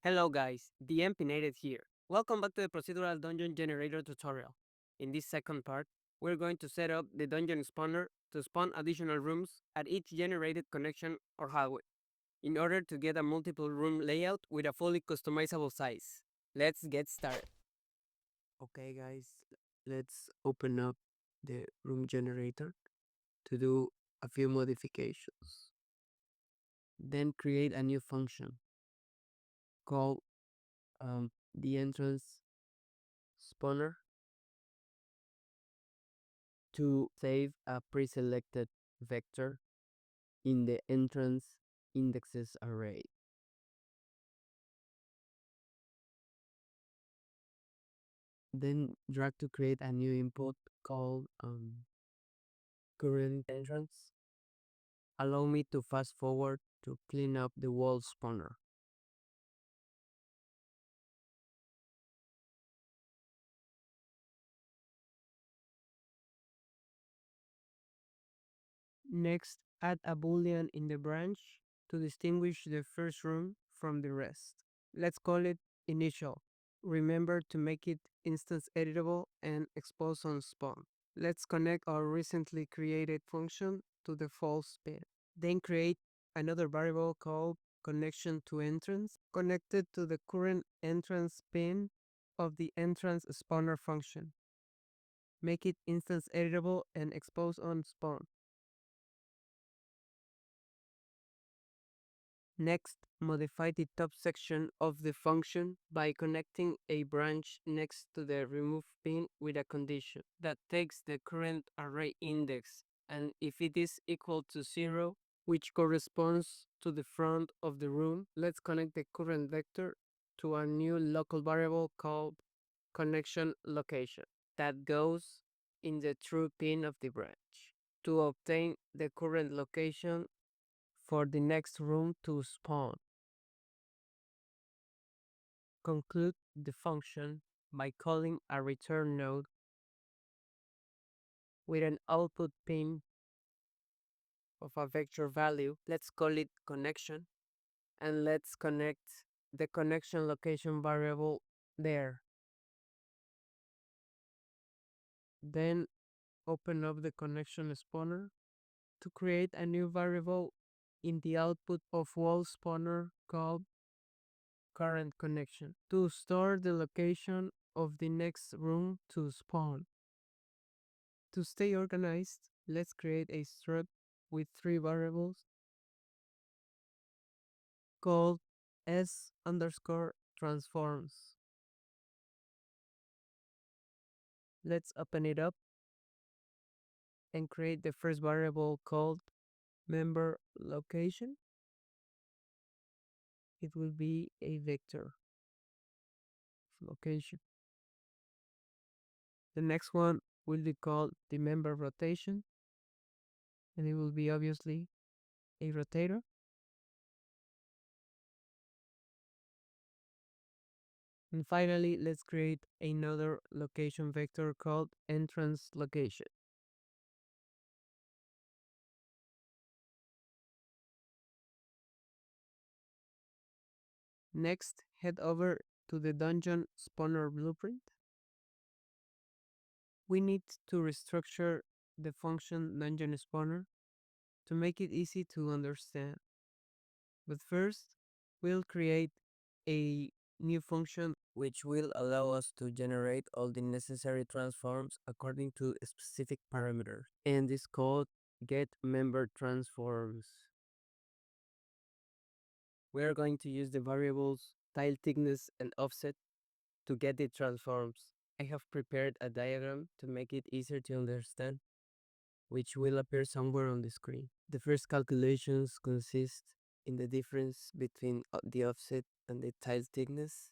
Hello guys, the Empinated here. Welcome back to the Procedural Dungeon Generator tutorial. In this second part, we're going to set up the dungeon spawner to spawn additional rooms at each generated connection or hallway, in order to get a multiple room layout with a fully customizable size. Let's get started. Okay guys, let's open up the room generator to do a few modifications. Then create a new function called the entrance spawner to save a pre-selected vector in the entrance indexes array. Then drag to create a new input called current entrance. Allow me to fast forward to clean up the wall spawner. Next, add a boolean in the branch to distinguish the first room from the rest. Let's call it initial. Remember to make it instance editable and expose on spawn. Let's connect our recently created function to the false pin. Then create another variable called connection to entrance connected to the current entrance pin of the entrance spawner function. Make it instance editable and expose on spawn. Next, modify the top section of the function by connecting a branch next to the remove pin with a condition that takes the current array index, and if it is equal to 0, which corresponds to the front of the room, let's connect the current vector to a new local variable called connection location that goes in the true pin of the branch. To obtain the current location for the next room to spawn, conclude the function by calling a return node with an output pin of a vector value. Let's call it connection, and let's connect the connection location variable there. Then open up the connection spawner to create a new variable in the output of wall spawner called current connection to store the location of the next room to spawn. To stay organized, let's create a struct with three variables called s underscore transforms. Let's open it up and create the first variable called member location. It will be a vector of location. The next one will be called the member rotation, and it will be obviously a rotator. And finally, let's create another location vector called entrance location. Next, head over to the dungeon spawner blueprint. We need to restructure the function dungeon spawner to make it easy to understand. But first, we'll create a new function which will allow us to generate all the necessary transforms according to specific parameters. And it's called get member transforms. We're going to use the variables tile thickness and offset to get the transforms. I have prepared a diagram to make it easier to understand, which will appear somewhere on the screen. The first calculations consist in the difference between the offset and the tile thickness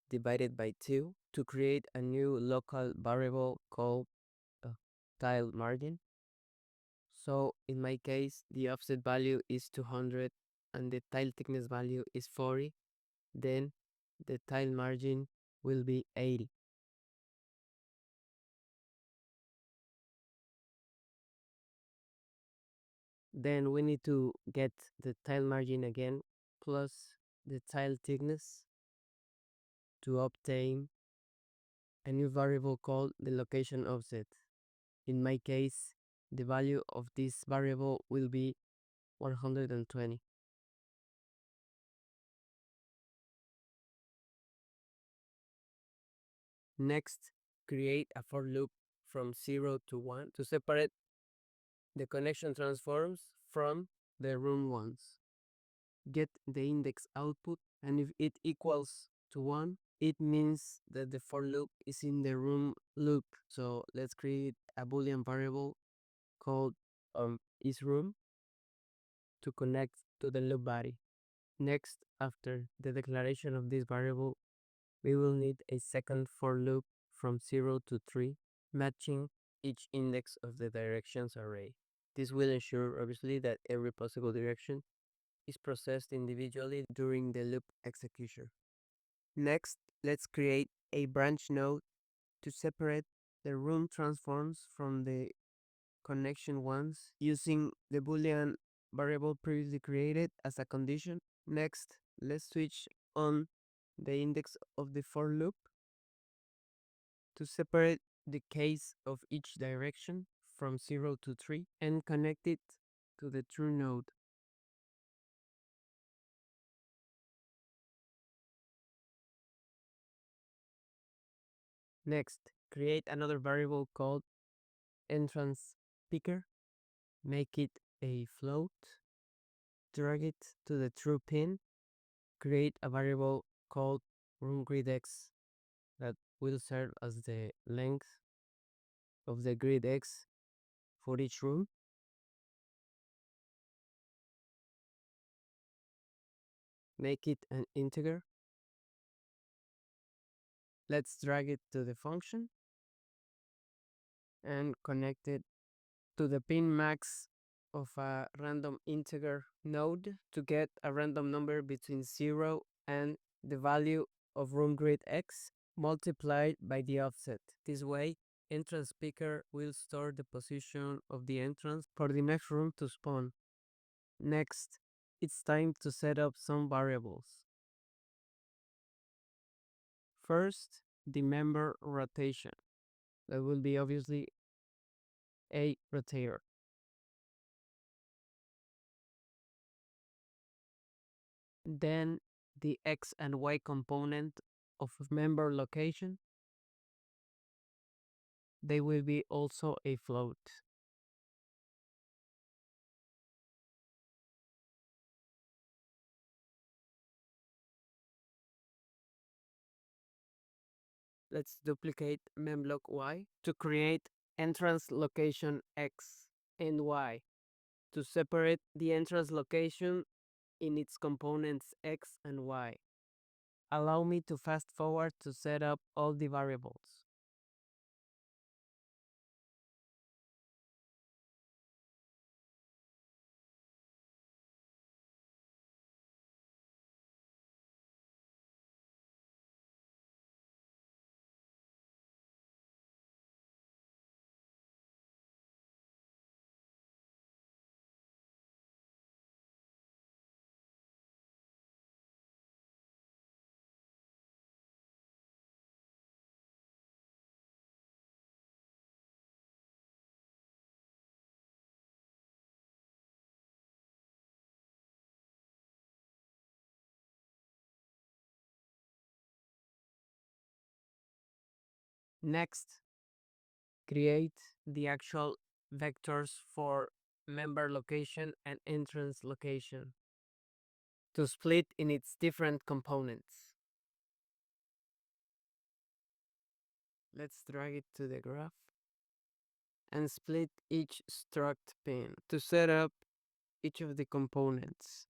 divided by 2 to create a new local variable called tile margin. So in my case, the offset value is 200 and the tile thickness value is 40. Then the tile margin will be 80. Then we need to get the tile margin again plus the tile thickness to obtain a new variable called the location offset. In my case, the value of this variable will be 120. Next, create a for loop from 0 to 1 to separate the connection transforms from the room ones. Get the index output, and if it equals to 1, it means that the for loop is in the room loop. So let's create a boolean variable called isRoom to connect to the loop body. Next, after the declaration of this variable, we will need a second for loop from 0 to 3, matching each index of the directions array. This will ensure, obviously, that every possible direction is processed individually during the loop execution. Next, let's create a branch node to separate the room transforms from the connection ones using the boolean variable previously created as a condition. Next, let's switch on the index of the for loop to separate the case of each direction from 0 to 3 and connect it to the true node. Next, create another variable called entrance picker, make it a float, drag it to the true pin, create a variable called roomGridX that will serve as the length of the grid X for each room. Make it an integer. Let's drag it to the function and connect it to the pin max of a random integer node to get a random number between 0 and the value of room grid X multiplied by the offset. This way, entrance picker will store the position of the entrance for the next room to spawn. Next, it's time to set up some variables. First, the member rotation. That will be obviously a rotator. Then the X and Y component of member location, they will be also a float. Let's duplicate memloc Y to create entrance location X and Y to separate the entrance location in its components X and Y. Allow me to fast forward to set up all the variables. Next, create the actual vectors for member location and entrance location to split in its different components. Let's drag it to the graph and split each struct pin to set up each of the components.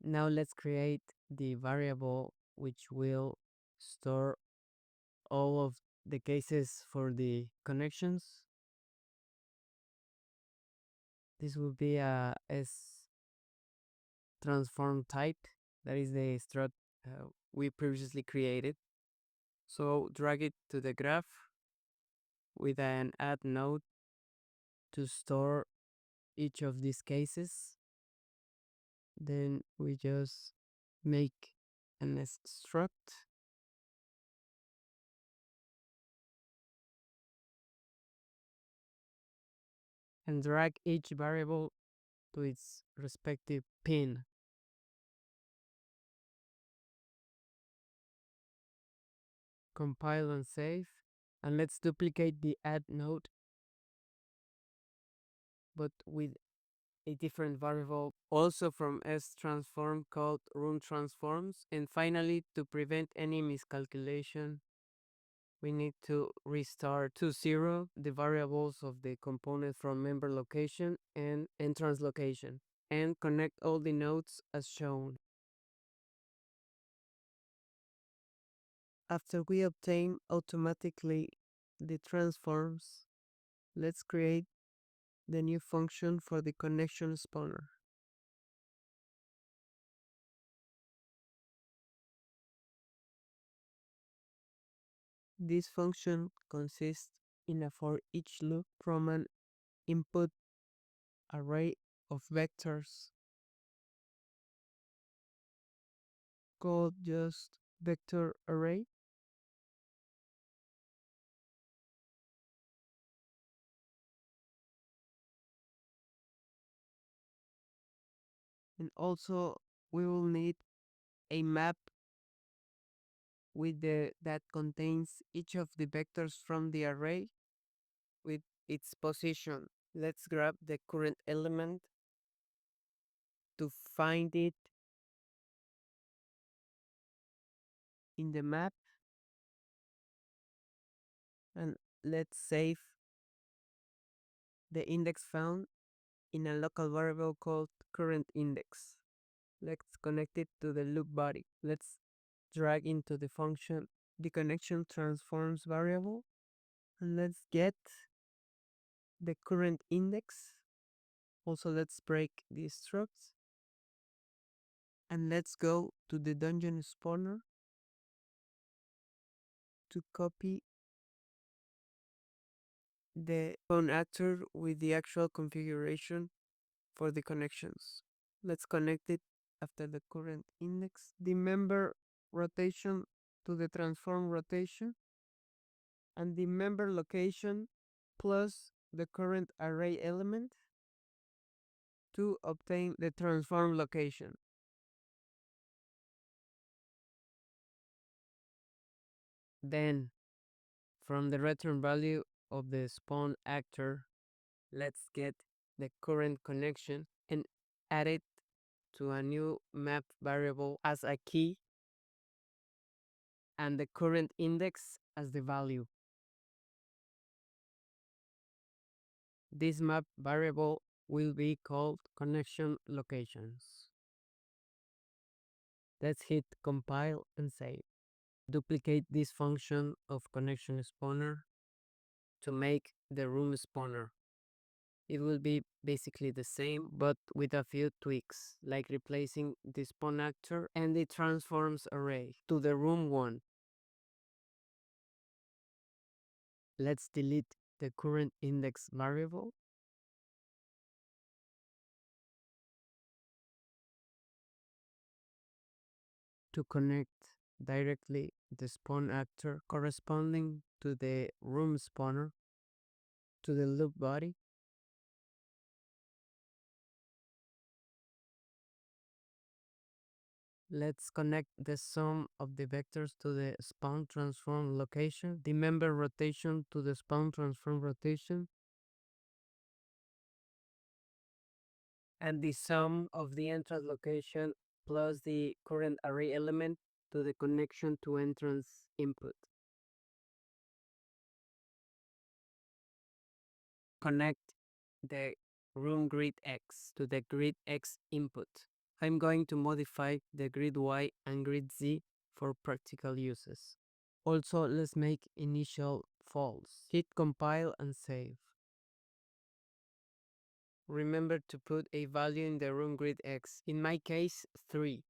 Now let's create the variable which will store all of the cases for the connections. This will be a S transform type. That is the struct we previously created. So drag it to the graph with an add node to store each of these cases. Then we just make an struct and drag each variable to its respective pin. Compile and save. And let's duplicate the add node, but with a different variable also from S transform called room transforms. And finally, to prevent any miscalculation, we need to restart to 0 the variables of the component from member location and entrance location and connect all the nodes as shown. After we obtain automatically the transforms, let's create the new function for the connection spawner. This function consists in a for each loop from an input array of vectors called just vector array. And also we will need a map with the that contains each of the vectors from the array with its position. Let's grab the current element to find it in the map, and let's save the index found in a local variable called current index. Let's connect it to the loop body. Let's drag into the function the connection transforms variable, and let's get the current index. Also, let's break the structs, and let's go to the dungeon spawner to copy the spawn actor with the actual configuration for the connections. Let's connect it after the current index, the member rotation to the transform rotation, and the member location plus the current array element to obtain the transform location. Then, from the return value of the spawn actor, let's get the current connection and add it to a new map variable as a key and the current index as the value. This map variable will be called connection locations. Let's hit compile and save. Duplicate this function of connection spawner to make the room spawner. It will be basically the same, but with a few tweaks, like replacing the spawn actor and the transforms array to the room one. Let's delete the current index variable to connect directly the spawn actor corresponding to the room spawner to the loop body. Let's connect the sum of the vectors to the spawn transform location, the member rotation to the spawn transform rotation, and the sum of the entrance location plus the current array element to the connection to entrance input. Connect the room grid X to the grid X input. I'm going to modify the grid Y and grid Z for practical uses. Also, let's make initial false. Hit compile and save. Remember to put a value in the room grid X, in my case 3.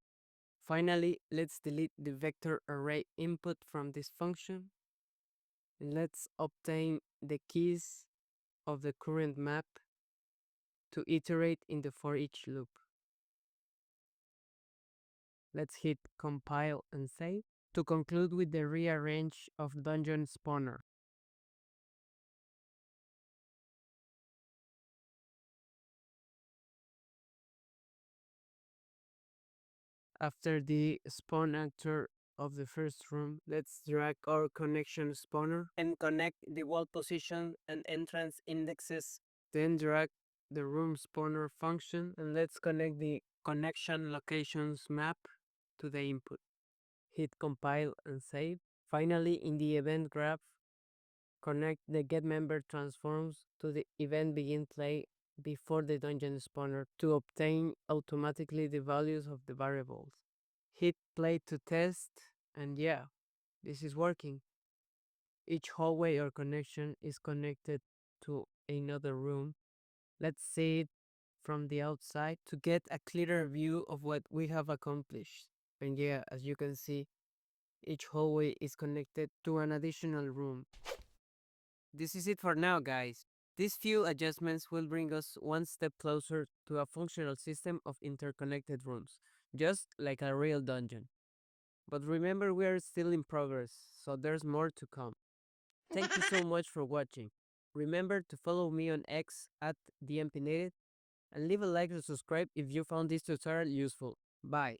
Finally, let's delete the vector array input from this function. Let's obtain the keys of the current map to iterate in the for each loop. Let's hit compile and save to conclude with the rearrange of dungeon spawner. After the spawn actor of the first room, let's drag our connection spawner and connect the wall position and entrance indexes. Then drag the room spawner function and let's connect the connection locations map to the input. Hit compile and save. Finally, in the event graph, connect the getMember transforms to the event begin play before the dungeon spawner to obtain automatically the values of the variables. Hit play to test, and yeah, this is working. Each hallway or connection is connected to another room. Let's see it from the outside to get a clearer view of what we have accomplished. And yeah, as you can see, each hallway is connected to an additional room. This is it for now, guys. These few adjustments will bring us one step closer to a functional system of interconnected rooms, just like a real dungeon. But remember, we are still in progress, so there's more to come. Thank you so much for watching. Remember to follow me on X at DMPinated and leave a like and subscribe if you found this tutorial useful. Bye.